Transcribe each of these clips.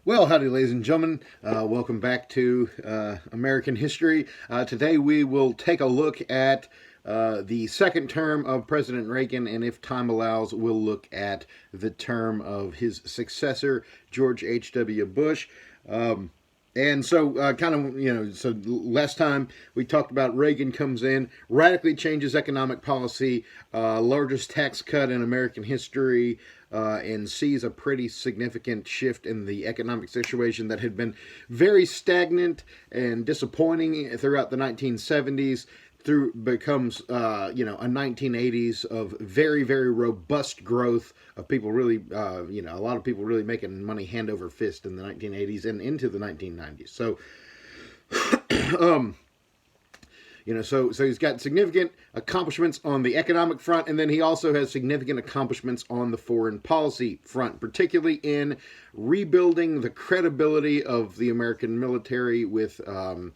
Well, howdy, ladies and gentlemen. Welcome back to American history. Today we will take a look at the second term of President Reagan, and if time allows, we'll look at the term of his successor, George H.W. Bush. And so, so last time we talked about Reagan comes in, radically changes economic policy, largest tax cut in American history, and sees a pretty significant shift in the economic situation that had been very stagnant and disappointing throughout the 1970s. Through becomes a 1980s of very, very robust growth of people really a lot of people really making money hand over fist in the 1980s and into the 1990s. So so he's got significant accomplishments on the economic front, and then he also has significant accomplishments on the foreign policy front, particularly in rebuilding the credibility of the American military with a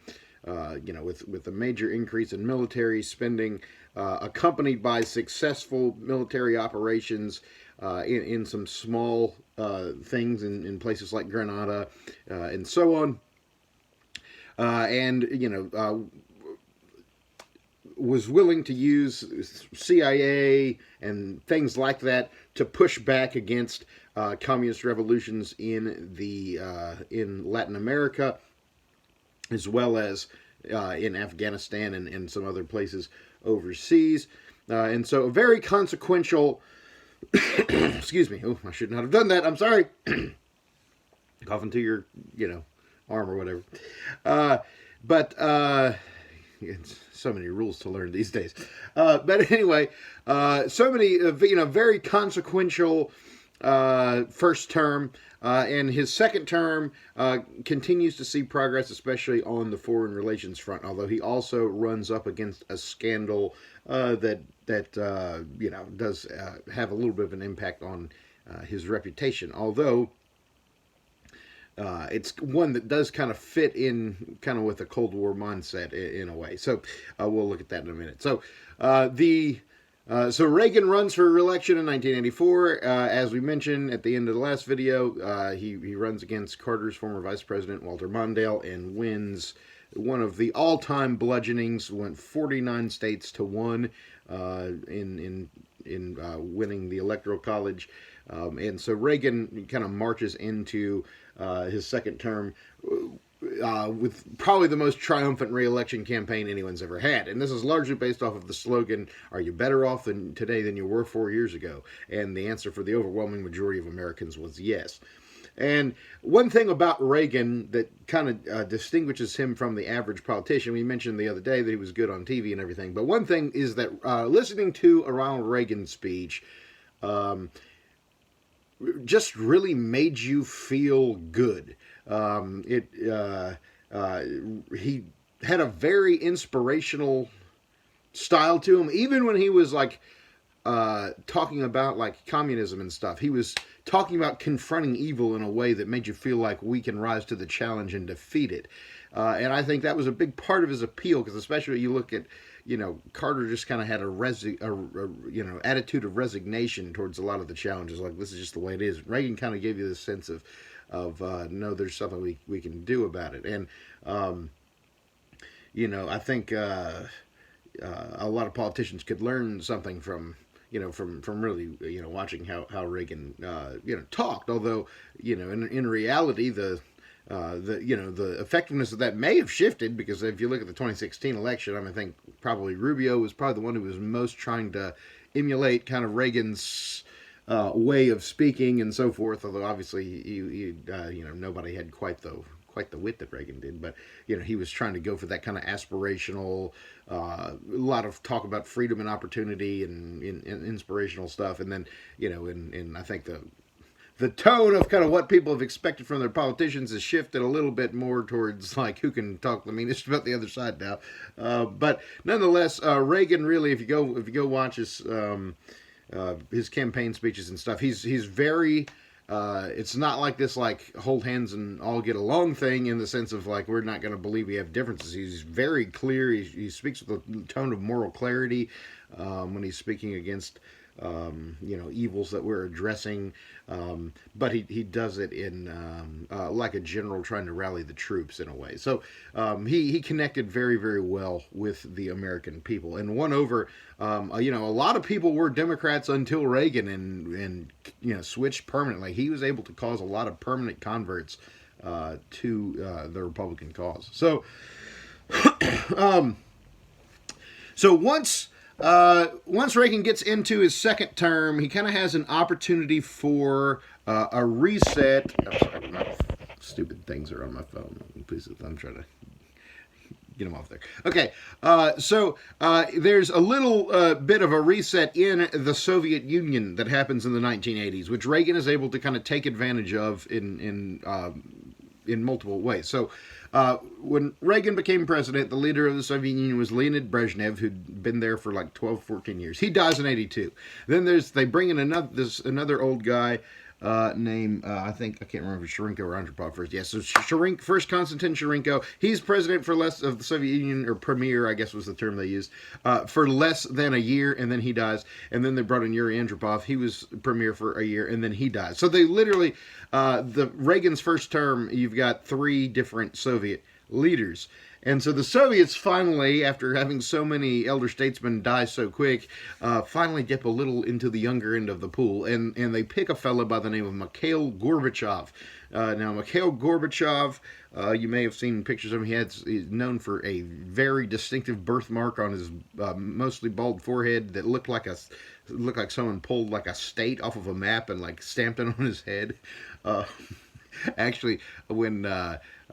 major increase in military spending, accompanied by successful military operations in some small things in places like Grenada and so on. Was willing to use CIA and things like that to push back against communist revolutions in Latin America, as well as in Afghanistan and some other places overseas. And so a very consequential, excuse me, oh, I should not have done that, I'm sorry. Cough into your, arm or whatever. It's so many rules to learn these days. But anyway, so many, very consequential first term. And his second term continues to see progress, especially on the foreign relations front, although he also runs up against a scandal that does have a little bit of an impact on his reputation, although it's one that does kind of fit in kind of with a Cold War mindset in a way. So we'll look at that in a minute. So So Reagan runs for re-election in 1984. As we mentioned at the end of the last video, he runs against Carter's former vice president, Walter Mondale, and wins one of the all-time bludgeonings. Went 49 states to 1 in winning the Electoral College. And so Reagan kind of marches into his second term with probably the most triumphant re-election campaign anyone's ever had. And this is largely based off of the slogan, "Are you better off today than you were 4 years ago?" And the answer for the overwhelming majority of Americans was yes. And one thing about Reagan that kind of distinguishes him from the average politician, we mentioned the other day that he was good on TV and everything, but one thing is that listening to a Ronald Reagan speech just really made you feel good. He had a very inspirational style to him, even when he was talking about communism and stuff. He was talking about confronting evil in a way that made you feel like we can rise to the challenge and defeat it. And I think that was a big part of his appeal, because especially you look at, Carter just kind of had a attitude of resignation towards a lot of the challenges. Like, this is just the way it is. Reagan kind of gave you this sense of no, there's something we can do about it. And I think a lot of politicians could learn something from really watching how Reagan talked. Although in reality the effectiveness of that may have shifted, because if you look at the 2016 election, I think probably Rubio was probably the one who was most trying to emulate kind of Reagan's way of speaking and so forth. Although obviously nobody had quite the wit that Reagan did, but he was trying to go for that kind of aspirational, a lot of talk about freedom and opportunity and inspirational stuff. And then and I think the tone of kind of what people have expected from their politicians has shifted a little bit more towards who can talk the meanest about the other side now. But nonetheless, Reagan really, if you go watch his campaign speeches and stuff, he's very. It's not like this hold hands and all get along thing, in the sense of we're not going to believe we have differences. He's very clear. He speaks with a tone of moral clarity when he's speaking against evils that we're addressing, but he does it in like a general trying to rally the troops in a way. So he connected very, very well with the American people and won over. A lot of people were Democrats until Reagan and switched permanently. He was able to cause a lot of permanent converts to the Republican cause. So, so once Reagan gets into his second term, he kind of has an opportunity for a reset. I'm sorry, my stupid things are on my phone. Please, I'm trying to get them off there. Okay, so there's a little bit of a reset in the Soviet Union that happens in the 1980s, which Reagan is able to kind of take advantage of in multiple ways. So when Reagan became president, the leader of the Soviet Union was Leonid Brezhnev, who'd been there for like 12, 14 years. He dies in 82. Then they bring in another old guy named, I can't remember, Sharenko or Andropov first. Yeah, so first Konstantin Sharenko. He's president for less of the Soviet Union, or premier, I guess was the term they used, for less than a year, and then he dies. And then they brought in Yuri Andropov. He was premier for a year, and then he dies. So they literally, Reagan's first term, you've got 3 different Soviet leaders. And so the Soviets finally, after having so many elder statesmen die so quick, finally dip a little into the younger end of the pool, and they pick a fellow by the name of Mikhail Gorbachev. Now, Mikhail Gorbachev, you may have seen pictures of him. He's known for a very distinctive birthmark on his mostly bald forehead that looked like someone pulled like a state off of a map and like stamped it on his head. Actually, when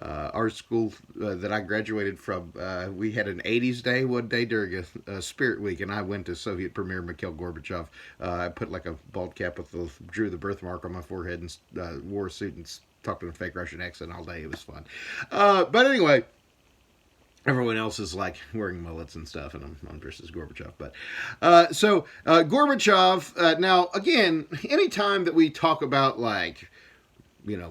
our school that I graduated from, we had an 80s day one day during a Spirit Week, and I went to Soviet Premier Mikhail Gorbachev. I put like a bald cap drew the birthmark on my forehead and wore a suit and talked in a fake Russian accent all day. It was fun. But anyway, everyone else is like wearing mullets and stuff, and I'm dressed as Gorbachev. But Gorbachev, now again, anytime that we talk about like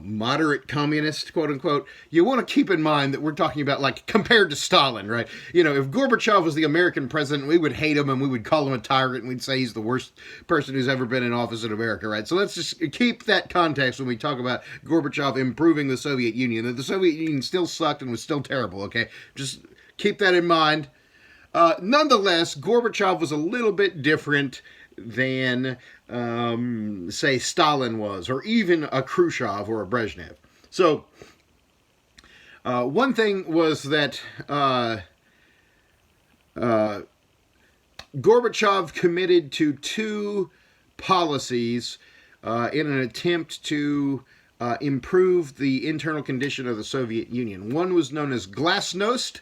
moderate communist, quote unquote, you want to keep in mind that we're talking about like compared to Stalin, right? If Gorbachev was the American president, we would hate him and we would call him a tyrant and we'd say he's the worst person who's ever been in office in America, right? So let's just keep that context when we talk about Gorbachev improving the Soviet Union, that the Soviet Union still sucked and was still terrible, okay? Just keep that in mind. Nonetheless, Gorbachev was a little bit different than, say, Stalin was, or even a Khrushchev or a Brezhnev. So, one thing was that Gorbachev committed to 2 policies in an attempt to improve the internal condition of the Soviet Union. One was known as glasnost,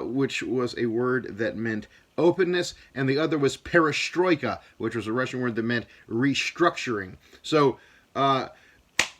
which was a word that meant openness, and the other was perestroika, which was a Russian word that meant restructuring. So,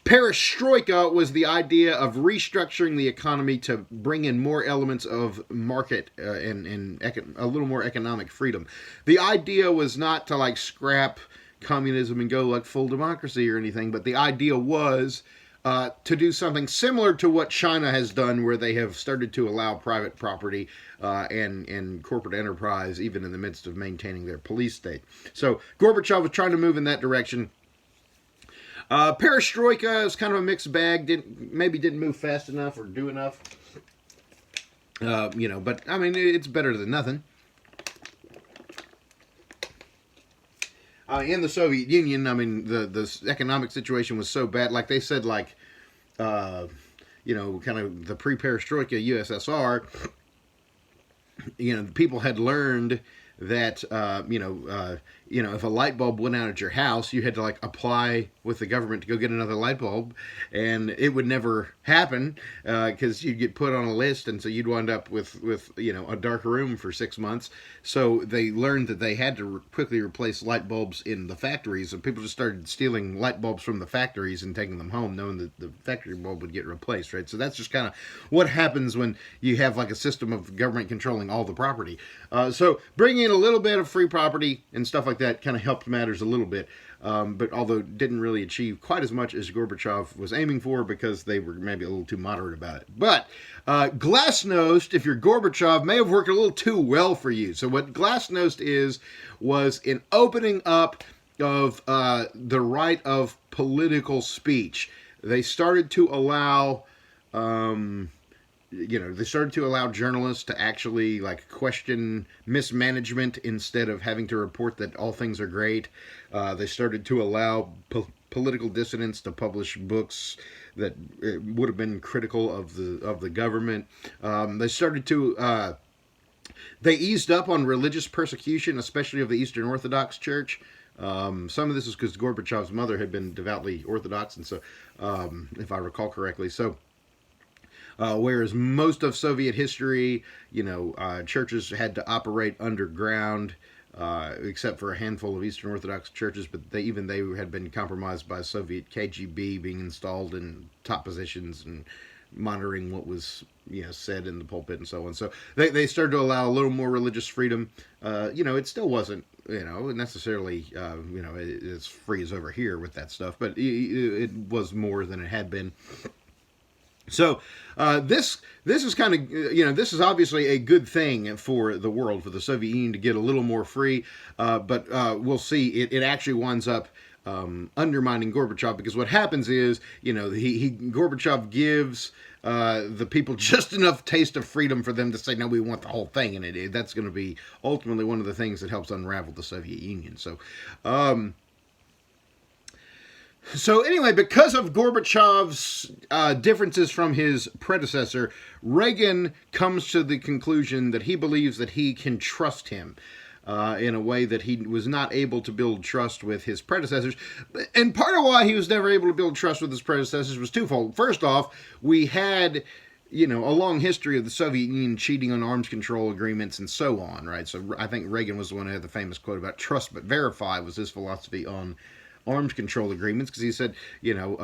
perestroika was the idea of restructuring the economy to bring in more elements of market and a little more economic freedom. The idea was not to like scrap communism and go like full democracy or anything, but the idea was to do something similar to what China has done, where they have started to allow private property and corporate enterprise, even in the midst of maintaining their police state. So Gorbachev was trying to move in that direction. Perestroika is kind of a mixed bag. Didn't move fast enough or do enough. But I mean, it's better than nothing. In the Soviet Union, I mean, the economic situation was so bad. Like they said, kind of the pre-perestroika USSR, people had learned that, if a light bulb went out at your house, you had to like apply with the government to go get another light bulb, and it would never happen because you'd get put on a list, and so you'd wind up with a dark room for 6 months. So they learned that they had to quickly replace light bulbs in the factories, and people just started stealing light bulbs from the factories and taking them home, knowing that the factory bulb would get replaced, right? So that's just kind of what happens when you have like a system of government controlling all the property. So bringing in a little bit of free property and stuff like that kind of helped matters a little bit. But although didn't really achieve quite as much as Gorbachev was aiming for because they were maybe a little too moderate about it. But Glasnost, if you're Gorbachev, may have worked a little too well for you. So what Glasnost was an opening up of the right of political speech. They started to allow... they started to allow journalists to actually question mismanagement instead of having to report that all things are great. They started to allow political dissidents to publish books that would have been critical of the government. They started to they eased up on religious persecution, especially of the Eastern Orthodox Church. Some of this is because Gorbachev's mother had been devoutly Orthodox, and so if I recall correctly, whereas most of Soviet history, churches had to operate underground, except for a handful of Eastern Orthodox churches, but they had been compromised by Soviet KGB being installed in top positions and monitoring what was said in the pulpit and so on. So they started to allow a little more religious freedom. It still wasn't necessarily as free as over here with that stuff, but it was more than it had been. So this is kind of this is obviously a good thing for the world, for the Soviet Union to get a little more free, but we'll see it actually winds up undermining Gorbachev, because what happens is Gorbachev gives the people just enough taste of freedom for them to say, no, we want the whole thing, and that's going to be ultimately one of the things that helps unravel the Soviet Union. So anyway, because of Gorbachev's differences from his predecessor, Reagan comes to the conclusion that he believes that he can trust him in a way that he was not able to build trust with his predecessors. And part of why he was never able to build trust with his predecessors was twofold. First off, we had a long history of the Soviet Union cheating on arms control agreements and so on, right? So I think Reagan was the one who had the famous quote about trust but verify, was his philosophy on arms control agreements, because he said, we want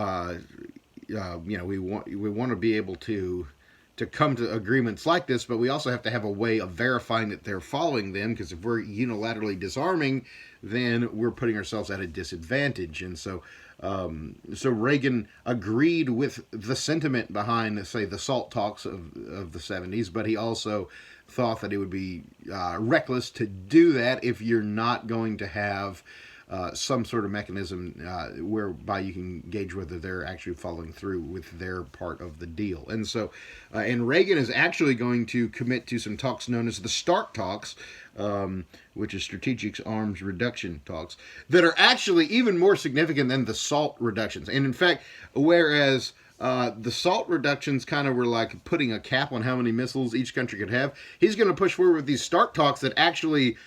to be able to come to agreements like this, but we also have to have a way of verifying that they're following them, because if we're unilaterally disarming, then we're putting ourselves at a disadvantage. And so Reagan agreed with the sentiment behind, say, the SALT talks of the 70s, but he also thought that it would be reckless to do that if you're not going to have some sort of mechanism whereby you can gauge whether they're actually following through with their part of the deal. And so, and Reagan is actually going to commit to some talks known as the START talks, which is Strategic Arms Reduction talks, that are actually even more significant than the SALT reductions. And in fact, whereas the SALT reductions kind of were like putting a cap on how many missiles each country could have, he's going to push forward with these START talks that actually,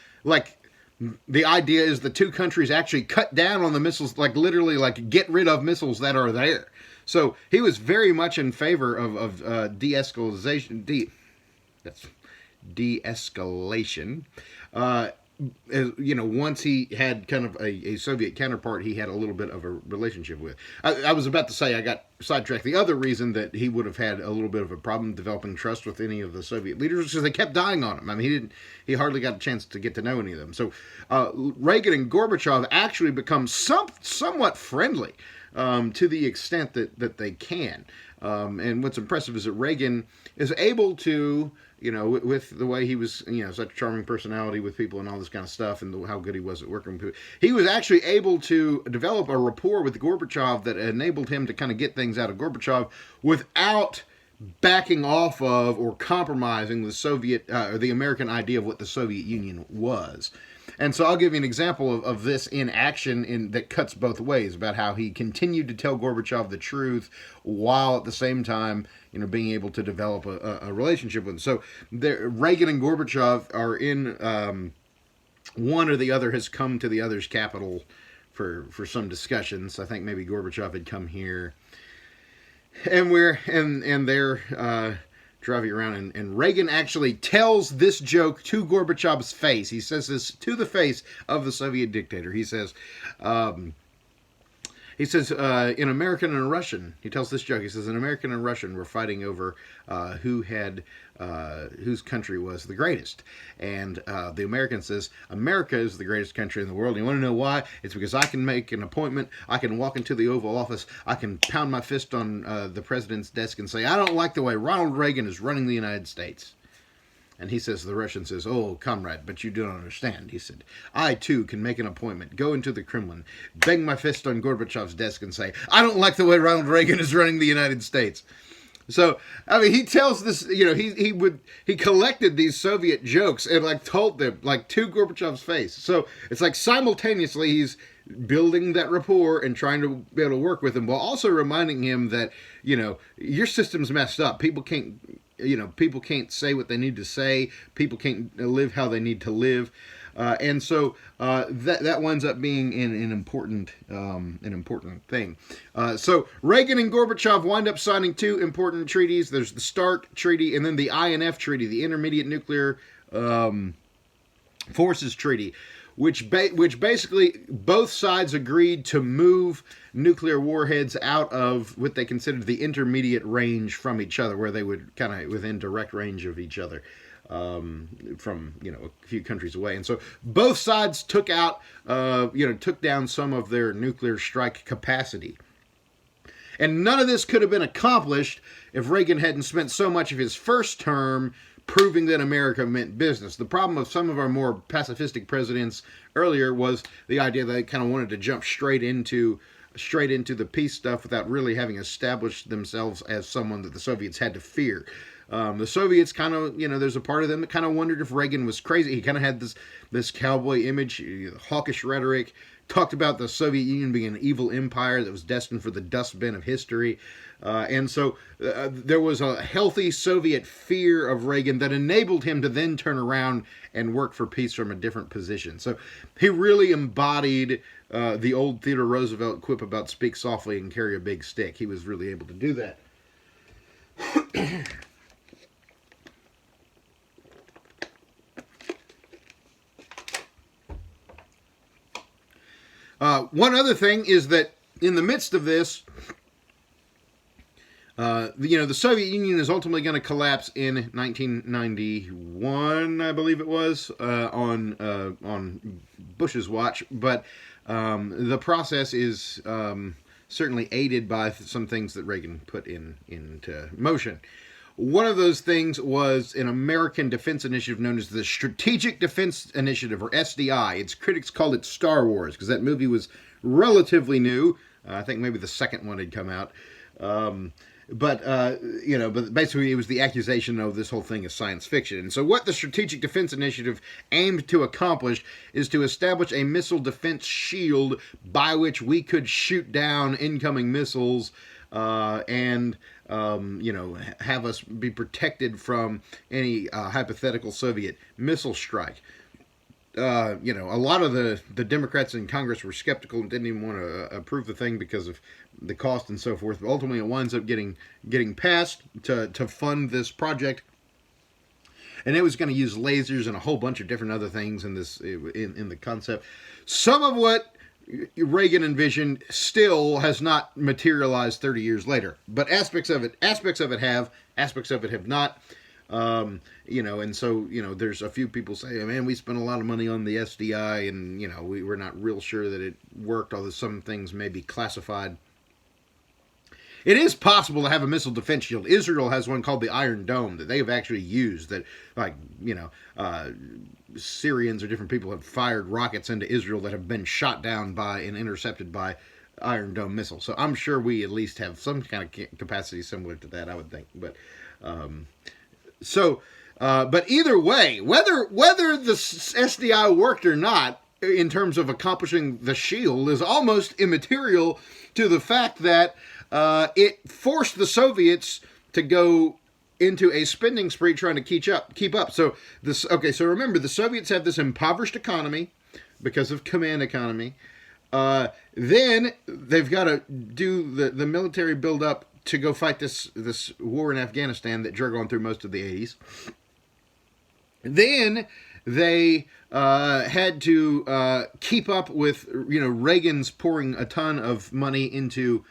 the idea is the two countries actually cut down on the missiles, literally get rid of missiles that are there. So he was very much in favor of de-escalation. That's de-escalation. Once he had kind of a Soviet counterpart he had a little bit of a relationship with. I was about to say, I got sidetracked. The other reason that he would have had a little bit of a problem developing trust with any of the Soviet leaders was because they kept dying on him. I mean, he hardly got a chance to get to know any of them. So Reagan and Gorbachev actually become somewhat friendly to the extent that they can. And what's impressive is that Reagan is able to, with the way he was, such a charming personality with people and all this kind of stuff, and how good he was at working with people, he was actually able to develop a rapport with Gorbachev that enabled him to kind of get things out of Gorbachev without backing off of or compromising the Soviet, or the American idea of what the Soviet Union was. And so I'll give you an example of this in action that cuts both ways, about how he continued to tell Gorbachev the truth while at the same time, being able to develop a relationship with him. So Reagan and Gorbachev are in, one or the other has come to the other's capital for some discussions. I think maybe Gorbachev had come here, and they're driving around, and Reagan actually tells this joke to Gorbachev's face. He says this to the face of the Soviet dictator. He says, He says, in American and Russian, he tells this joke. He says, in American and Russian were fighting over whose country was the greatest. And the American says, America is the greatest country in the world. And you want to know why? It's because I can make an appointment. I can walk into the Oval Office. I can pound my fist on the president's desk and say, I don't like the way Ronald Reagan is running the United States. And he says, the Russian says, oh, comrade, but you don't understand. He said, I, too, can make an appointment, go into the Kremlin, bang my fist on Gorbachev's desk and say, I don't like the way Ronald Reagan is running the United States. So, I mean, he tells this, he collected these Soviet jokes and, told them, to Gorbachev's face. So, it's like simultaneously he's building that rapport and trying to be able to work with him while also reminding him that, your system's messed up. People can't say what they need to say. People can't live how they need to live. And so that winds up being an important thing. So Reagan and Gorbachev wind up signing two important treaties. There's the START Treaty and then the INF Treaty, the Intermediate Nuclear Forces Treaty, which basically both sides agreed to move nuclear warheads out of what they considered the intermediate range from each other, where they would kind of within direct range of each other. From a few countries away, and so both sides took down some of their nuclear strike capacity, and none of this could have been accomplished if Reagan hadn't spent so much of his first term proving that America meant business. The problem of some of our more pacifistic presidents earlier was the idea that they kind of wanted to jump straight into the peace stuff without really having established themselves as someone that the Soviets had to fear. The Soviets kind of, there's a part of them that kind of wondered if Reagan was crazy. He kind of had this cowboy image, hawkish rhetoric, talked about the Soviet Union being an evil empire that was destined for the dustbin of history. And so there was a healthy Soviet fear of Reagan that enabled him to then turn around and work for peace from a different position. So he really embodied the old Theodore Roosevelt quip about speak softly and carry a big stick. He was really able to do that. One other thing is that in the midst of this, the Soviet Union is ultimately going to collapse in 1991, I believe it was, on Bush's watch. But the process is certainly aided by some things that Reagan put into motion. One of those things was an American defense initiative known as the Strategic Defense Initiative, or SDI. Its critics called it Star Wars because that movie was relatively new. I think maybe the second one had come out. But basically it was the accusation of this whole thing is science fiction. And so what the Strategic Defense Initiative aimed to accomplish is to establish a missile defense shield by which we could shoot down incoming missiles and have us be protected from any hypothetical Soviet missile strike. A lot of the Democrats in Congress were skeptical and didn't even want to approve the thing because of the cost and so forth. But ultimately, it winds up getting passed to fund this project, and it was going to use lasers and a whole bunch of different other things in the concept. Some of what Reagan envisioned still has not materialized 30 years later, but aspects of it have, aspects of it have not. And so, there's a few people say, man, we spent a lot of money on the SDI and, we were not real sure that it worked, although some things may be classified. It is possible to have a missile defense shield. Israel has one called the Iron Dome that they have actually used that, Syrians or different people have fired rockets into Israel that have been shot down by and intercepted by Iron Dome missiles. So I'm sure we at least have some kind of capacity similar to that, I would think. But, but either way, whether the SDI worked or not in terms of accomplishing the shield is almost immaterial to the fact that it forced the Soviets to go into a spending spree trying to keep up. So remember, the Soviets have this impoverished economy because of command economy. Then they've got to do the military build-up to go fight this war in Afghanistan that dragged on through most of the 80s. Then they had to keep up with, Reagan's pouring a ton of money into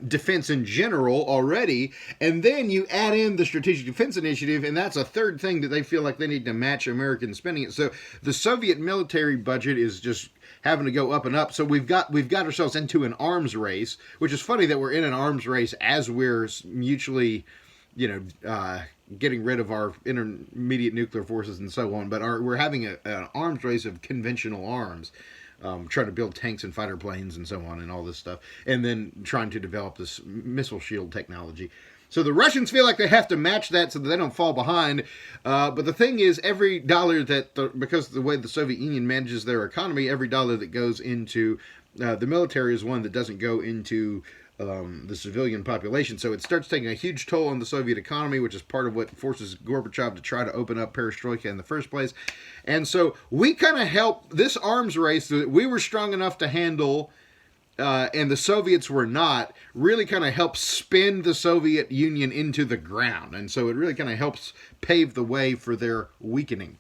defense in general already, and then you add in the Strategic Defense Initiative, and that's a third thing that they feel like they need to match American spending. So the Soviet military budget is just having to go up and up. So we've got ourselves into an arms race, which is funny that we're in an arms race as we're mutually, getting rid of our intermediate nuclear forces and so on. But we're having an arms race of conventional arms. Trying to build tanks and fighter planes and so on and all this stuff, and then trying to develop this missile shield technology. So the Russians feel like they have to match that so that they don't fall behind. But the thing is, every dollar because of the way the Soviet Union manages their economy, every dollar that goes into the military is one that doesn't go into the civilian population. So it starts taking a huge toll on the Soviet economy, which is part of what forces Gorbachev to try to open up perestroika in the first place. And so we kind of helped this arms race that we were strong enough to handle, and the Soviets were not, really kind of helps spin the Soviet Union into the ground. And so it really kind of helps pave the way for their weakening.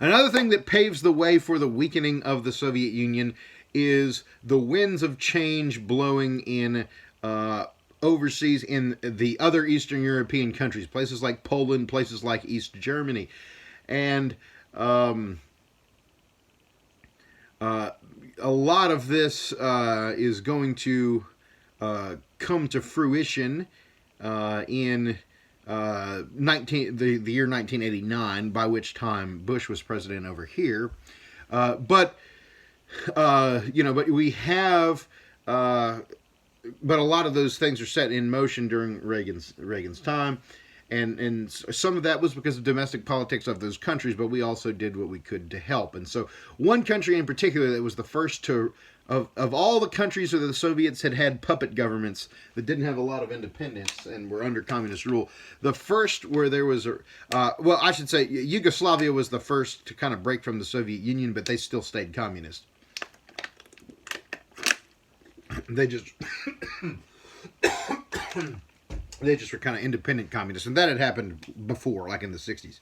Another thing that paves the way for the weakening of the Soviet Union is the winds of change blowing in overseas in the other Eastern European countries, places like Poland, places like East Germany. And a lot of this is going to come to fruition in the year 1989, by which time Bush was president over here. But we have, but a lot of those things are set in motion during Reagan's time, and some of that was because of domestic politics of those countries, but we also did what we could to help. And so one country in particular that was the first to, of all the countries where the Soviets had puppet governments that didn't have a lot of independence and were under communist rule, the first where there was I should say Yugoslavia was the first to kind of break from the Soviet Union, but they still stayed communist. They just were kind of independent communists, and that had happened before, like in the 60s.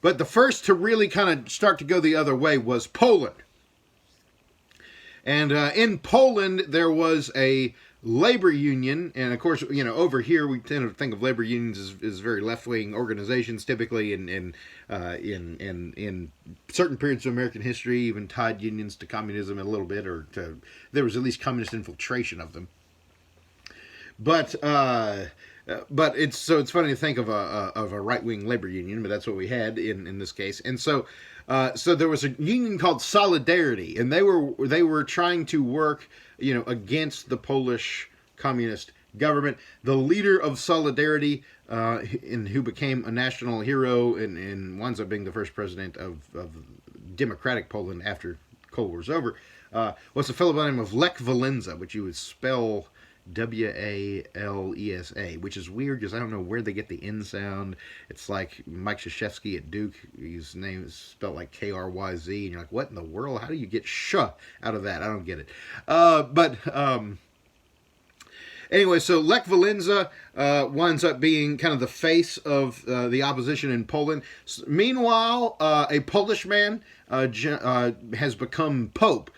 But the first to really kind of start to go the other way was Poland. And in Poland, there was a labor union, and of course, over here we tend to think of labor unions as very left-wing organizations, typically in certain periods of American history, even tied unions to communism a little bit, or there was at least communist infiltration of them. But it's funny to think of a right-wing labor union, but that's what we had in this case. And so there was a union called Solidarity, and they were trying to work, against the Polish communist government. The leader of Solidarity, who became a national hero and winds up being the first president of democratic Poland after Cold War's over, was a fellow by the name of Lech Walesa, which you would spell Walesa, which is weird because I don't know where they get the N sound. It's like Mike Krzyzewski at Duke. His name is spelled like Kryz, and you're like, what in the world? How do you get sh out of that? I don't get it. Anyway, so Lech Walesa winds up being kind of the face of the opposition in Poland. Meanwhile, a Polish man has become Pope,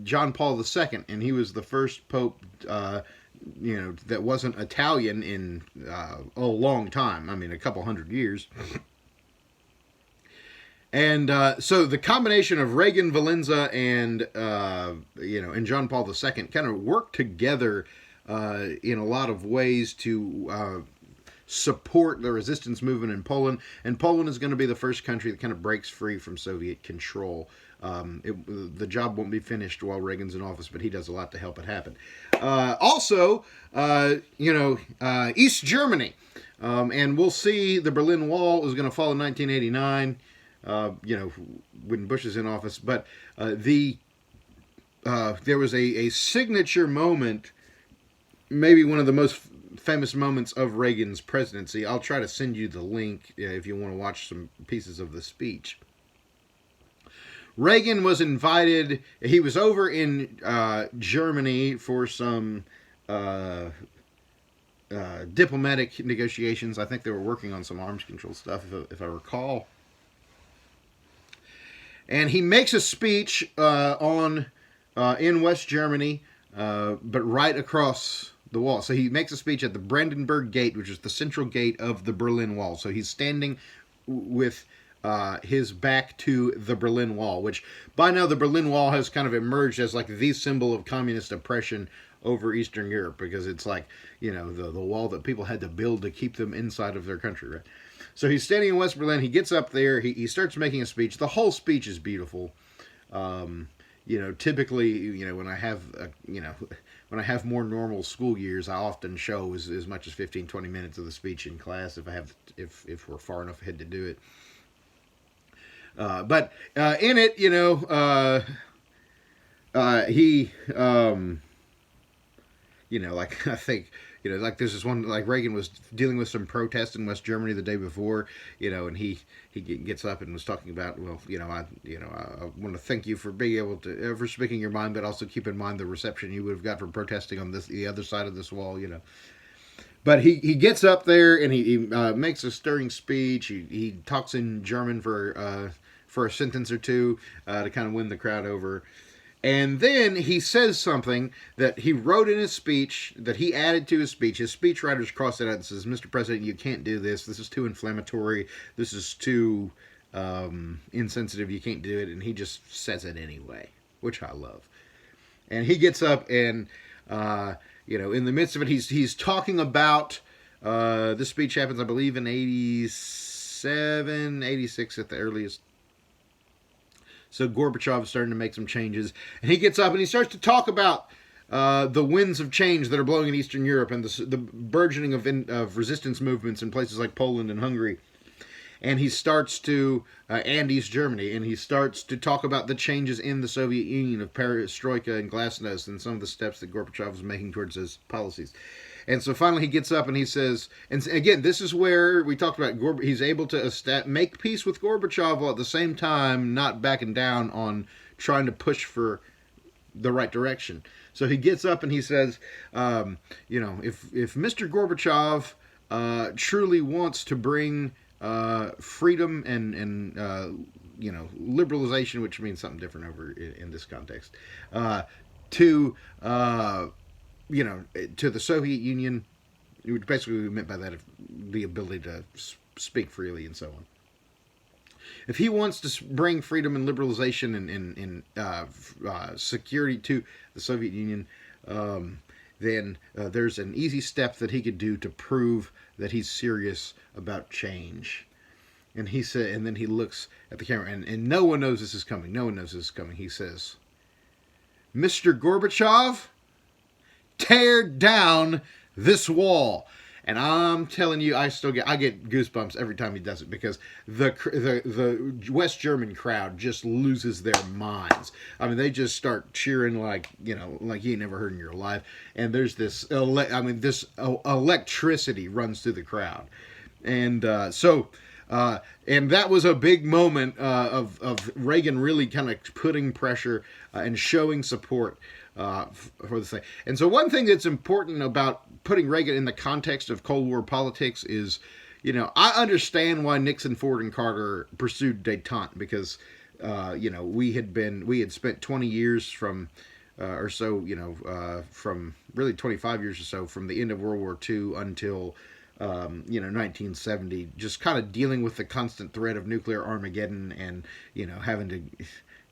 John Paul II, and he was the first Pope, that wasn't Italian in a long time. I mean, a couple hundred years. And so the combination of Reagan, Walesa, and John Paul II kind of worked together in a lot of ways to support the resistance movement in Poland. And Poland is going to be the first country that kind of breaks free from Soviet control. The job won't be finished while Reagan's in office, but he does a lot to help it happen. Also, East Germany. And we'll see the Berlin Wall is going to fall in 1989, when Bush is in office. But there was a signature moment, maybe one of the most famous moments of Reagan's presidency. I'll try to send you the link if you want to watch some pieces of the speech. Reagan was invited. He was over in Germany for some diplomatic negotiations. I think they were working on some arms control stuff, if I recall. And he makes a speech in West Germany, but right across the wall. So he makes a speech at the Brandenburg Gate, which is the central gate of the Berlin Wall. So he's standing with his back to the Berlin Wall, which by now the Berlin Wall has kind of emerged as like the symbol of communist oppression over Eastern Europe, because it's like, the wall that people had to build to keep them inside of their country, right? So he's standing in West Berlin. He gets up there. He starts making a speech. The whole speech is beautiful. Typically, when I have, when I have more normal school years, I often show as much as 15, 20 minutes of the speech in class if we're far enough ahead to do it. But in it, he, like I think, like there's this one, like Reagan was dealing with some protests in West Germany the day before, and he gets up and was talking about, well, I want to thank you for being able to, for speaking your mind, but also keep in mind the reception you would have got from protesting on the other side of this wall, But he gets up there and he makes a stirring speech. He talks in German for a sentence or two to kind of win the crowd over. And then he says something that he wrote in his speech, that he added to his speech. His speechwriters crossed it out and says, "Mr. President, you can't do this. This is too inflammatory. This is too insensitive. You can't do it." And he just says it anyway, which I love. And he gets up and, in the midst of it, he's talking about, this speech happens, I believe, in 87, 86 at the earliest. So Gorbachev is starting to make some changes. And he gets up and he starts to talk about the winds of change that are blowing in Eastern Europe and the burgeoning of resistance movements in places like Poland and Hungary. And he starts to, and East Germany, and he starts to talk about the changes in the Soviet Union of perestroika and glasnost and some of the steps that Gorbachev was making towards those policies. And so finally he gets up and he says, and again, this is where we talked about he's able to make peace with Gorbachev while at the same time not backing down on trying to push for the right direction. So he gets up and he says, if Mr. Gorbachev truly wants to bring freedom and liberalization, which means something different over in this context, to the Soviet Union, which basically we meant by that the ability to speak freely and so on. If he wants to bring freedom and liberalization and security to the Soviet Union, then there's an easy step that he could do to prove that he's serious about change. And he said, and then he looks at the camera, and no one knows this is coming. No one knows this is coming. He says, "Mr. Gorbachev, tear down this wall." And I'm telling you, I get goosebumps every time he does it, because the West German crowd just loses their minds. I mean, they just start cheering like you ain't never heard in your life. And there's this electricity runs through the crowd, and and that was a big moment of Reagan really kind of putting pressure and showing support for the thing. And so one thing that's important about putting Reagan in the context of Cold War politics is, I understand why Nixon, Ford, and Carter pursued détente, because, we had spent 20 years from really 25 years or so from the end of World War II until 1970, just kind of dealing with the constant threat of nuclear Armageddon and, having to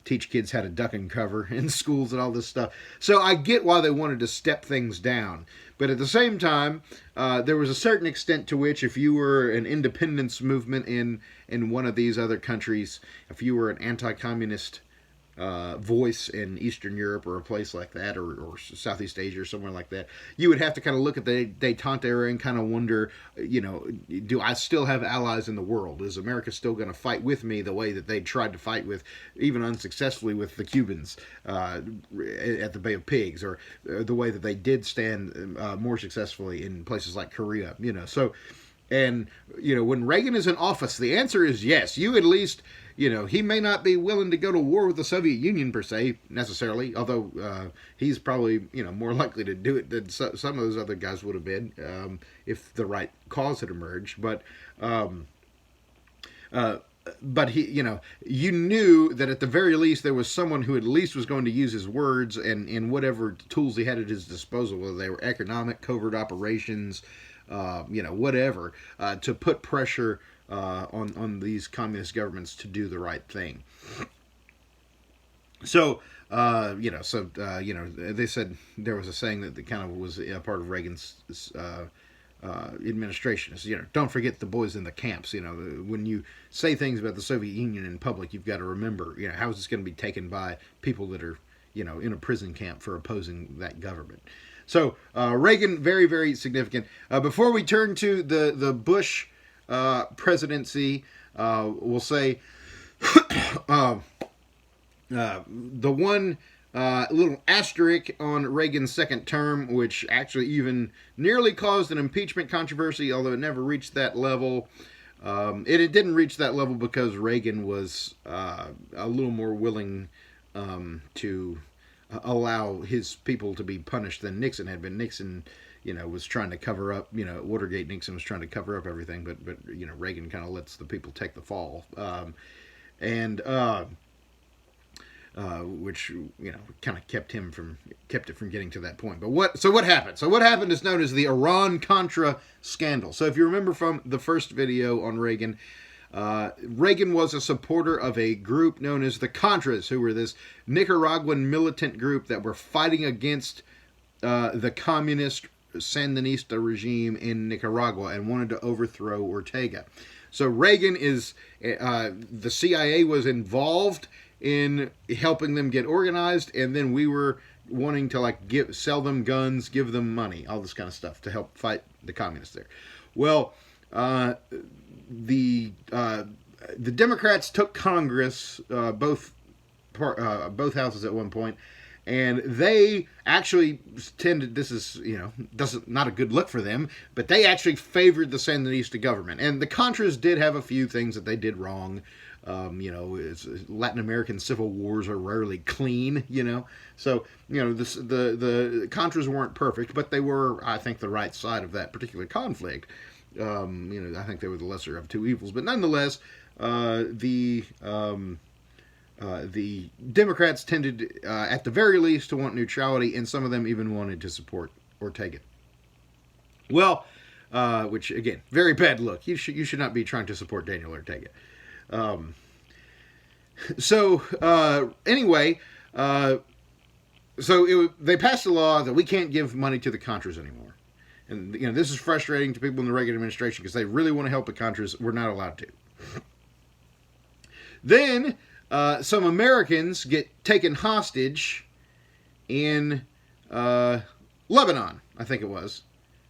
teach kids how to duck and cover in schools and all this stuff. So I get why they wanted to step things down. But at the same time, there was a certain extent to which, if you were an independence movement in one of these other countries, if you were an anti-communist voice in Eastern Europe or a place like that, or Southeast Asia or somewhere like that, you would have to kind of look at the détente era and kind of wonder, do I still have allies in the world? Is America still going to fight with me the way that they tried to fight with, even unsuccessfully, with the Cubans at the Bay of Pigs, or the way that they did stand more successfully in places like Korea? So And, when Reagan is in office, the answer is yes. You at least, he may not be willing to go to war with the Soviet Union per se, necessarily, although he's probably, more likely to do it than some of those other guys would have been if the right cause had emerged. But he, you knew that at the very least there was someone who at least was going to use his words and whatever tools he had at his disposal, whether they were economic, covert operations, whatever, to put pressure on these communist governments to do the right thing. So, they said there was a saying that kind of was a part of Reagan's administration is, don't forget the boys in the camps. When you say things about the Soviet Union in public, you've got to remember, how is this going to be taken by people that are, in a prison camp for opposing that government. So Reagan, very, very significant. Before we turn to the Bush presidency, we'll say the one little asterisk on Reagan's second term, which actually even nearly caused an impeachment controversy, although it never reached that level. It didn't reach that level because Reagan was a little more willing to allow his people to be punished than Nixon had been. Nixon, was trying to cover up, Watergate. Nixon was trying to cover up everything, but Reagan kind of lets the people take the fall, which kind of kept it from getting to that point. But what happened? So what happened is known as the Iran-Contra scandal. So if you remember from the first video on Reagan, Reagan was a supporter of a group known as the Contras, who were this Nicaraguan militant group that were fighting against the communist Sandinista regime in Nicaragua and wanted to overthrow Ortega. So Reagan the CIA was involved in helping them get organized, and then we were wanting to sell them guns, give them money, all this kind of stuff to help fight the communists there. Well, the Democrats took Congress, both houses at one point, and they actually tended, this is, not a good look for them, but they actually favored the Sandinista government. And the Contras did have a few things that they did wrong. Latin American civil wars are rarely clean, So, the Contras weren't perfect, but they were, I think, the right side of that particular conflict. I think they were the lesser of two evils. But nonetheless, the Democrats tended, at the very least, to want neutrality, and some of them even wanted to support Ortega. Well, which, again, very bad look. You should not be trying to support Daniel Ortega. They passed a law that we can't give money to the Contras anymore. And, this is frustrating to people in the Reagan administration because they really want to help the Contras. We're not allowed to. Then, some Americans get taken hostage in Lebanon, I think it was,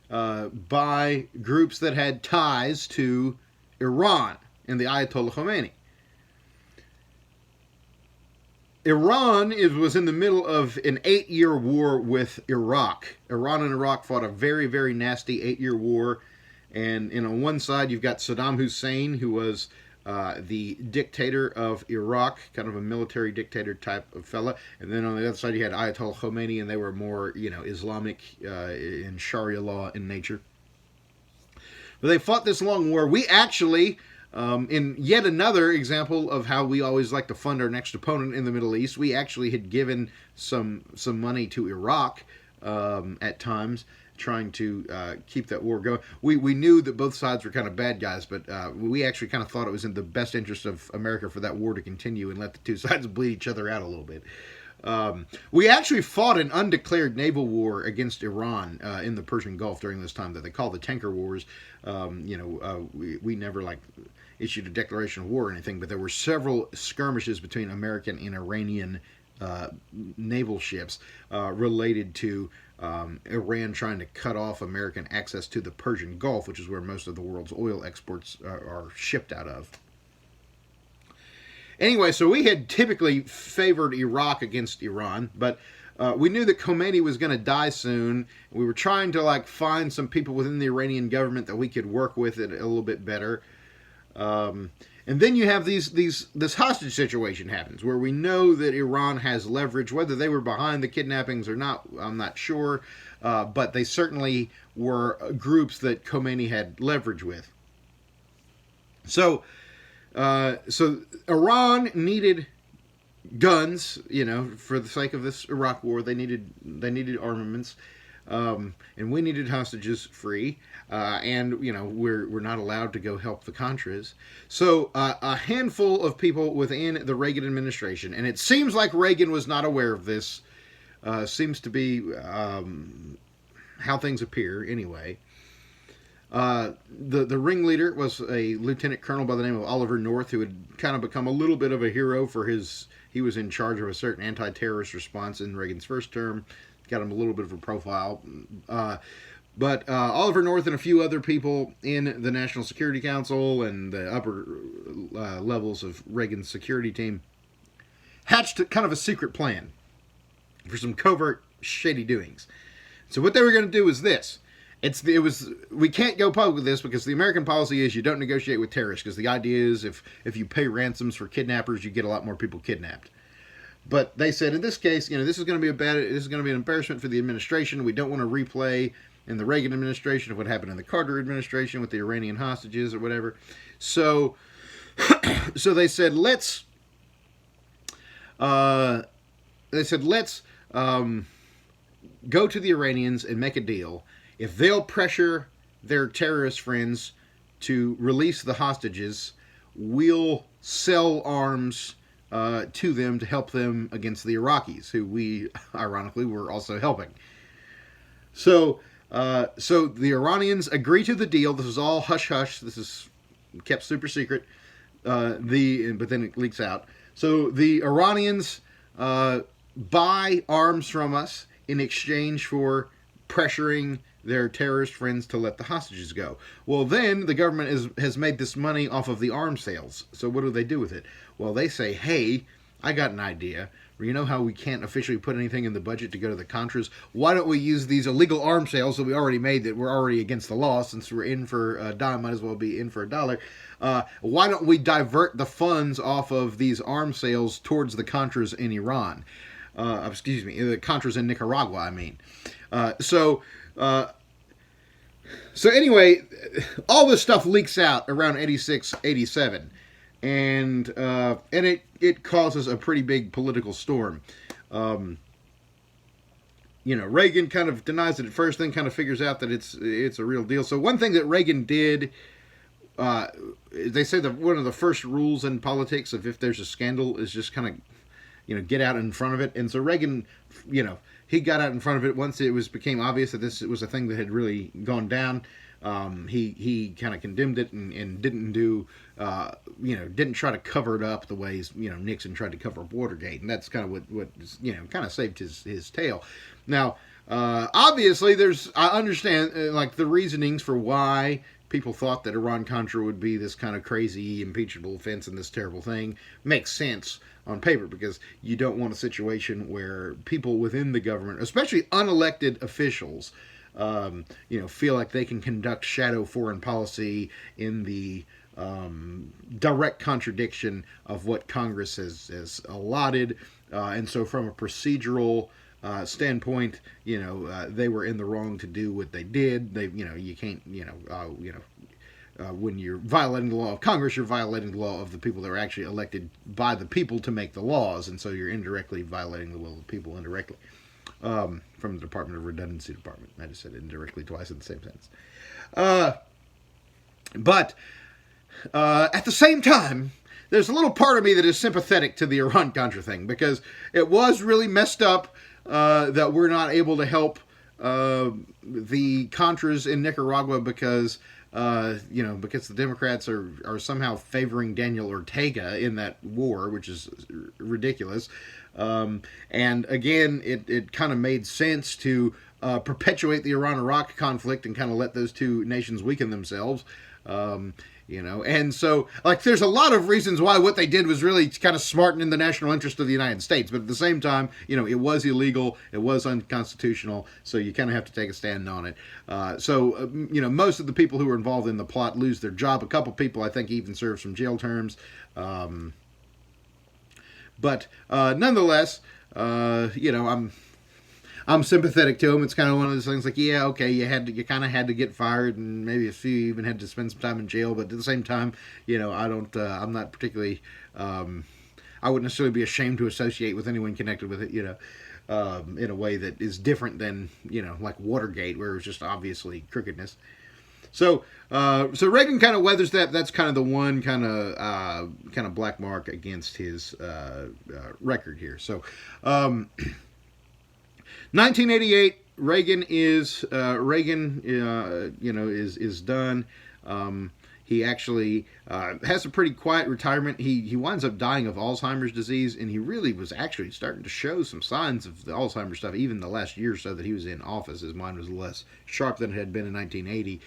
by groups that had ties to Iran and the Ayatollah Khomeini. Iran was in the middle of an 8-year war with Iraq. Iran and Iraq fought a very, very nasty 8-year war. And on one side, you've got Saddam Hussein, who was the dictator of Iraq, kind of a military dictator type of fella. And then on the other side, you had Ayatollah Khomeini, and they were more, Islamic and Sharia law in nature. But they fought this long war. We actually... in yet another example of how we always like to fund our next opponent in the Middle East, we actually had given some money to Iraq at times, trying to keep that war going. We knew that both sides were kind of bad guys, but we actually kind of thought it was in the best interest of America for that war to continue and let the two sides bleed each other out a little bit. We actually fought an undeclared naval war against Iran in the Persian Gulf during this time that they call the Tanker Wars. We never issued a declaration of war or anything, but there were several skirmishes between American and Iranian naval ships related to Iran trying to cut off American access to the Persian Gulf, which is where most of the world's oil exports are shipped out of. Anyway, so we had typically favored Iraq against Iran, but we knew that Khomeini was going to die soon. We were trying to like find some people within the Iranian government that we could work with it a little bit better. And then you have this hostage situation happens where we know that Iran has leverage. Whether they were behind the kidnappings or not, I'm not sure. But they certainly were groups that Khomeini had leverage with. So Iran needed guns, for the sake of this Iraq war. They needed armaments, and we needed hostages free. And we're not allowed to go help the Contras. So a handful of people within the Reagan administration, and it seems like Reagan was not aware of this. Seems to be how things appear anyway. The ringleader was a lieutenant colonel by the name of Oliver North, who had kind of become a little bit of a hero for he was in charge of a certain anti-terrorist response in Reagan's first term. Got him a little bit of a profile. But Oliver North and a few other people in the National Security Council and the upper levels of Reagan's security team hatched kind of a secret plan for some covert, shady doings. So what they were going to do is this. We can't go public with this because the American policy is you don't negotiate with terrorists, because the idea is if you pay ransoms for kidnappers, you get a lot more people kidnapped. But they said in this case, this is going to be an embarrassment for the administration. We don't want to replay in the Reagan administration of what happened in the Carter administration with the Iranian hostages or whatever. So they said let's go to the Iranians and make a deal. If they'll pressure their terrorist friends to release the hostages, we'll sell arms to them to help them against the Iraqis, who we, ironically, were also helping. So the Iranians agree to the deal. This is all hush-hush. This is kept super secret. But then it leaks out. So the Iranians buy arms from us in exchange for pressuring their terrorist friends to let the hostages go. Well, then the government has made this money off of the arms sales. So what do they do with it? Well, they say, hey, I got an idea. You know how we can't officially put anything in the budget to go to the Contras? Why don't we use these illegal arms sales that we already made that we're already against the law? Since we're in for a dime, might as well be in for a dollar. Why don't we divert the funds off of these arms sales towards the Contras in Iran? The Contras in Nicaragua, I mean. So anyway, all this stuff leaks out around 86, 87. And it causes a pretty big political storm. Reagan kind of denies it at first, then kind of figures out that it's a real deal. So one thing that Reagan did, they say that one of the first rules in politics of if there's a scandal is just kind of, get out in front of it. And so Reagan, he got out in front of it once it became obvious that this was a thing that had really gone down. He kind of condemned it and didn't do, didn't try to cover it up the ways, Nixon tried to cover up Watergate. And that's kind of what kind of saved his tail. Now, obviously I understand the reasonings for why people thought that Iran-Contra would be this kind of crazy, impeachable offense and this terrible thing. Makes sense on paper, because you don't want a situation where people within the government, especially unelected officials, feel like they can conduct shadow foreign policy in the direct contradiction of what Congress has allotted. And so from a procedural standpoint, they were in the wrong to do what they did. You can't, when you're violating the law of Congress, you're violating the law of the people that are actually elected by the people to make the laws, and so you're indirectly violating the will of the people indirectly. From the Department of Redundancy Department. I just said it indirectly twice in the same sentence. But at the same time, there's a little part of me that is sympathetic to the Iran-Contra thing, because it was really messed up that we're not able to help the Contras in Nicaragua because the Democrats are somehow favoring Daniel Ortega in that war, which is ridiculous. And again, it kind of made sense to perpetuate the Iran-Iraq conflict and kind of let those two nations weaken themselves. And so, like, there's a lot of reasons why what they did was really kind of smart and in the national interest of the United States, but at the same time, it was illegal, it was unconstitutional, so you kind of have to take a stand on it. Most of the people who were involved in the plot lose their job. A couple people, I think, even serve some jail terms. But nonetheless, I'm sympathetic to him. It's kind of one of those things like, yeah, okay, you kind of had to get fired, and maybe a few even had to spend some time in jail. But at the same time, I'm not particularly, I wouldn't necessarily be ashamed to associate with anyone connected with it, in a way that is different than, like Watergate, where it was just obviously crookedness. So Reagan kind of weathers that. That's kind of the one kind of black mark against his record here. So. 1988, Reagan is done. He actually has a pretty quiet retirement. He winds up dying of Alzheimer's disease, and he really was actually starting to show some signs of the Alzheimer's stuff. Even the last year or so that he was in office, his mind was less sharp than it had been in 1980.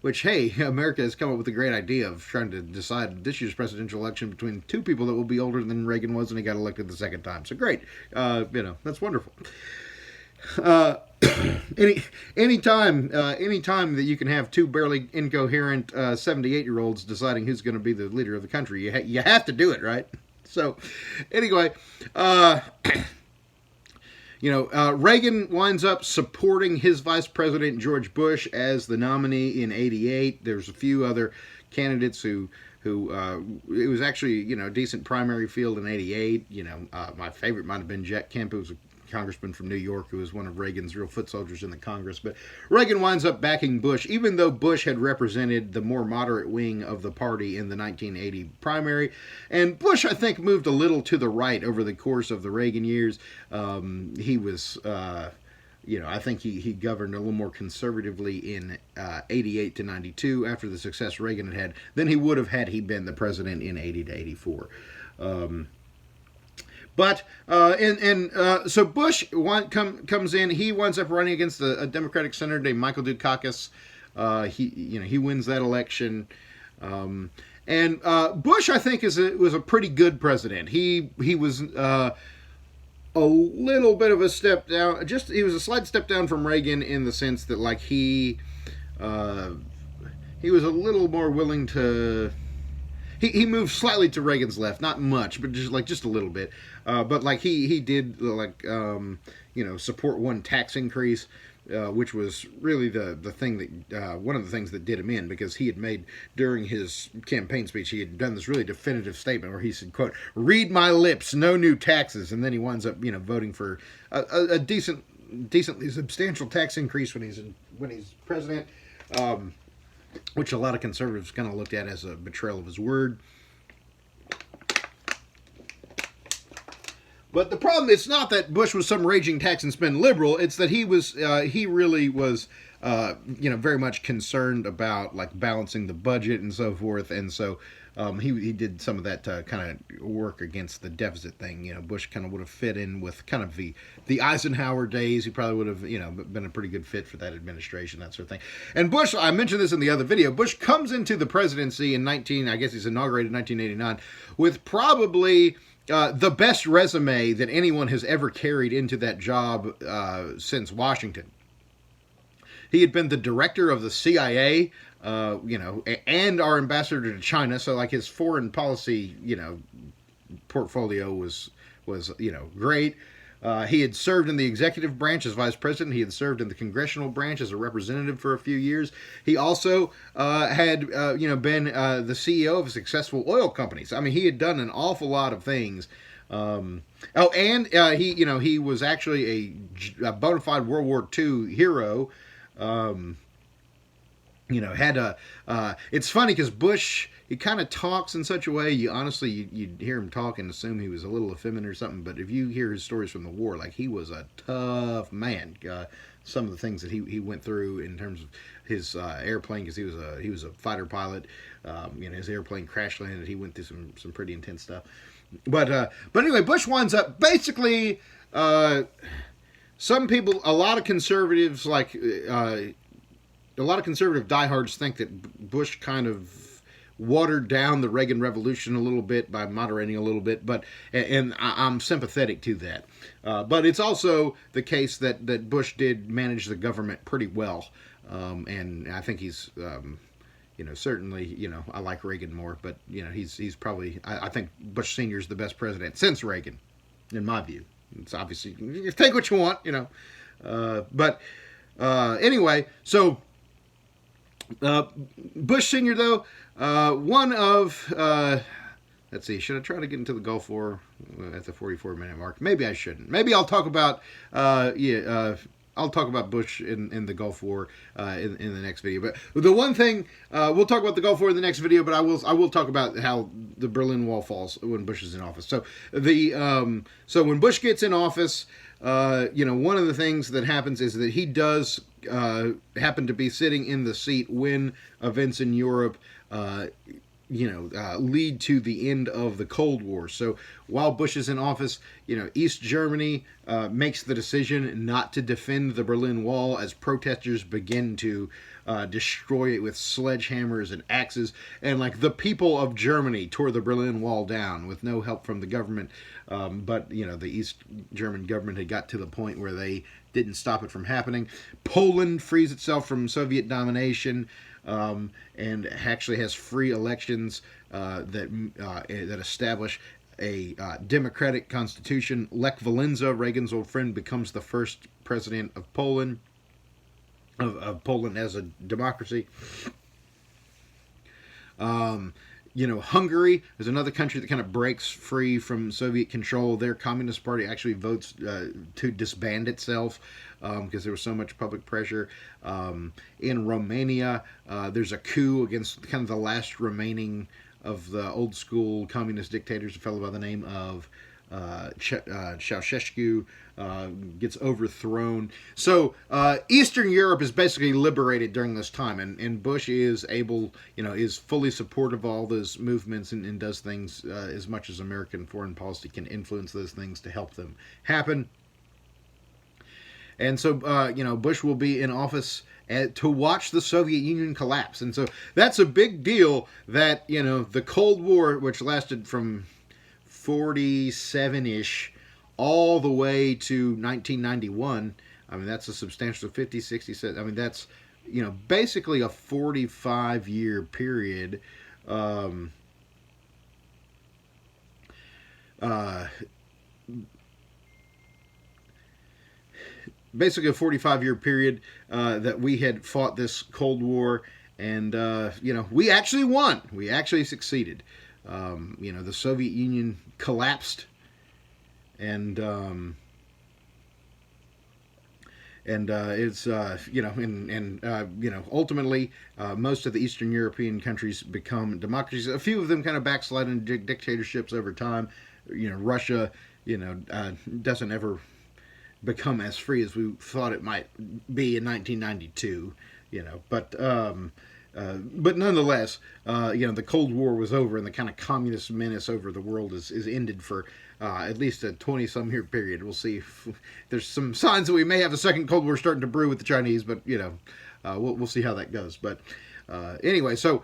Which, hey, America has come up with a great idea of trying to decide this year's presidential election between two people that will be older than Reagan was when he got elected the second time. So great. That's wonderful. Anytime that you can have two barely incoherent 78-year-olds deciding who's going to be the leader of the country, you have to do it, right? So, anyway, Reagan winds up supporting his vice president, George Bush, as the nominee in 88. There's a few other candidates who it was actually, a decent primary field in 88. My favorite might have been Jack Kemp, who was a congressman from New York, who was one of Reagan's real foot soldiers in the Congress. But Reagan winds up backing Bush, even though Bush had represented the more moderate wing of the party in the 1980 primary. And Bush, I think, moved a little to the right over the course of the Reagan years. He was, I think he governed a little more conservatively in 88 to 92 after the success Reagan had than he would have had he been the president in 80 to 84. So Bush comes in. He winds up running against a Democratic senator named Michael Dukakis. He wins that election. Bush, I think, was a pretty good president. He was a little bit of a step down. He was a slight step down from Reagan in the sense that, like, he was a little more willing to. He moved slightly to Reagan's left, not much, but just a little bit. But he did support one tax increase, which was really the thing that one of the things that did him in, because he had made during his campaign speech, he had done this really definitive statement where he said, quote, "Read my lips, no new taxes," and then he winds up voting for a decently substantial tax increase when he's president. Which a lot of conservatives kind of looked at as a betrayal of his word. But the problem, it's not that Bush was some raging tax and spend liberal. It's that he really was, very much concerned about, like, balancing the budget and so forth. And so he did some of that kind of work against the deficit thing. Bush kind of would have fit in with kind of the Eisenhower days. He probably would have, been a pretty good fit for that administration, that sort of thing. And Bush, I mentioned this in the other video, Bush comes into the presidency in he's inaugurated in 1989 with probably the best resume that anyone has ever carried into that job since Washington. He had been the director of the CIA, and our ambassador to China. So, like, his foreign policy, portfolio was great. He had served in the executive branch as vice president. He had served in the congressional branch as a representative for a few years. He also had, been the CEO of successful oil companies. I mean, he had done an awful lot of things. He was actually a bona fide World War II hero. It's funny because Bush, he kind of talks in such a way, you'd hear him talk and assume he was a little effeminate or something, but if you hear his stories from the war, like, he was a tough man. Some of the things that he went through in terms of his airplane, because he was a fighter pilot, his airplane crash landed, he went through some pretty intense stuff. But anyway, Bush winds up basically, some people, a lot of conservatives, like, a lot of conservative diehards think that Bush kind of watered down the Reagan Revolution a little bit by moderating a little bit, and I'm sympathetic to that. But it's also the case that Bush did manage the government pretty well, and I think he's. Certainly, I like Reagan more, but he's probably. I think Bush Sr. is the best president since Reagan, in my view. It's obviously you take what you want, but anyway, so Bush Sr. though, one of let's see, should I try to get into the Gulf War at the 44-minute mark? Maybe I shouldn't. Maybe I'll talk about I'll talk about Bush in the Gulf War in the next video. But the one thing we'll talk about the Gulf War in the next video. But I will talk about how the Berlin Wall falls when Bush is in office. So so when Bush gets in office, one of the things that happens is that he does happen to be sitting in the seat when events in Europe lead to the end of the Cold War. So while Bush is in office, East Germany makes the decision not to defend the Berlin Wall as protesters begin to destroy it with sledgehammers and axes. And the people of Germany tore the Berlin Wall down with no help from the government. But the East German government had got to the point where they didn't stop it from happening. Poland frees itself from Soviet domination. And actually has free elections that establish a democratic constitution. Lech Walesa, Reagan's old friend, becomes the first president of Poland, of Poland as a democracy. Hungary is another country that kind of breaks free from Soviet control. Their Communist Party actually votes to disband itself because there was so much public pressure. In Romania, there's a coup against kind of the last remaining of the old school communist dictators, a fellow by the name of Ceausescu gets overthrown. So Eastern Europe is basically liberated during this time, and Bush is able, is fully supportive of all those movements and does things as much as American foreign policy can influence those things to help them happen. And so, Bush will be in office to watch the Soviet Union collapse. And so that's a big deal that, the Cold War, which lasted from 47-ish all the way to 1991. I mean, that's a substantial 50, 60, 70. I mean, that's, basically a 45-year period. Basically a 45-year period that we had fought this Cold War, and we actually won. We actually succeeded. The Soviet Union collapsed, and it's ultimately most of the Eastern European countries become democracies. A few of them kind of backslide into dictatorships over time. Russia, doesn't ever become as free as we thought it might be in 1992, but nonetheless, the Cold War was over, and the kind of communist menace over the world is ended for at least a 20-some year period. We'll see if there's some signs that we may have a second Cold War starting to brew with the Chinese, but we'll see how that goes. But anyway, so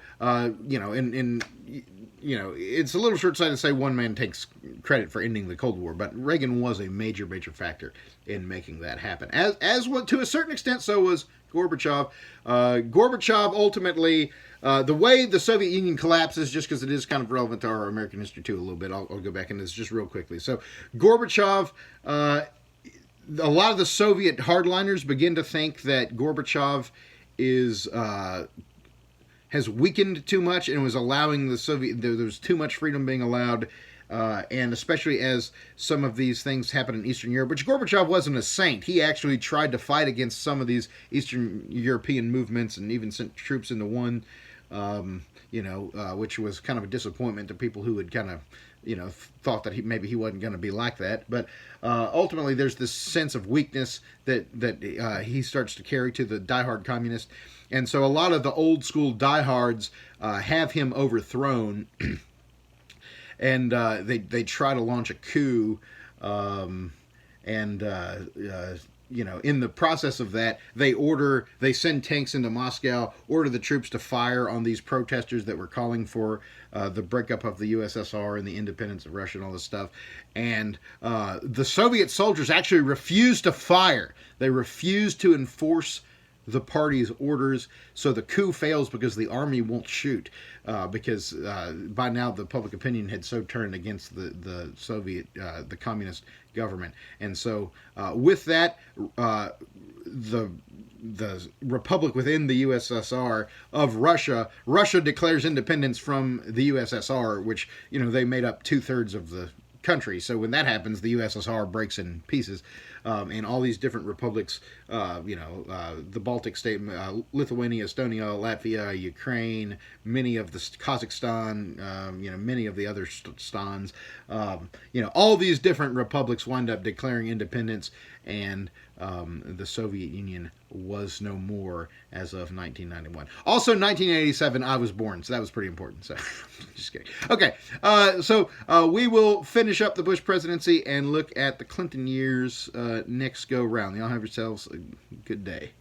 it's a little short-sighted to say one man takes credit for ending the Cold War, but Reagan was a major factor in making that happen. As what to a certain extent, so was Gorbachev. Gorbachev ultimately, the way the Soviet Union collapses, just because it is kind of relevant to our American history too a little bit, I'll go back into this just real quickly. So Gorbachev, a lot of the Soviet hardliners begin to think that Gorbachev has weakened too much and was allowing the Soviet, there was too much freedom being allowed, and especially as some of these things happen in Eastern Europe, which Gorbachev wasn't a saint. He actually tried to fight against some of these Eastern European movements and even sent troops into one, which was kind of a disappointment to people who had kind of, thought that maybe he wasn't going to be like that. But ultimately, there's this sense of weakness that he starts to carry to the diehard communist. And so a lot of the old school diehards have him overthrown, and they try to launch a coup, in the process of that, they send tanks into Moscow, order the troops to fire on these protesters that were calling for the breakup of the USSR and the independence of Russia and all this stuff. And the Soviet soldiers actually refused to fire. They refused to enforce the party's orders, so the coup fails because the army won't shoot, because by now the public opinion had so turned against the Soviet, the communist government. And so with that, the republic within the USSR of Russia declares independence from the USSR, which, they made up 2/3 of the country. So when that happens, the USSR breaks in pieces, and all these different republics, the Baltic state, Lithuania, Estonia, Latvia, Ukraine, many of the Kazakhstan, many of the other stans, all these different republics wind up declaring independence, and the Soviet Union was no more as of 1991. Also, 1987, I was born, so that was pretty important. So, just kidding. Okay, so we will finish up the Bush presidency and look at the Clinton years next go round. Y'all have yourselves a good day.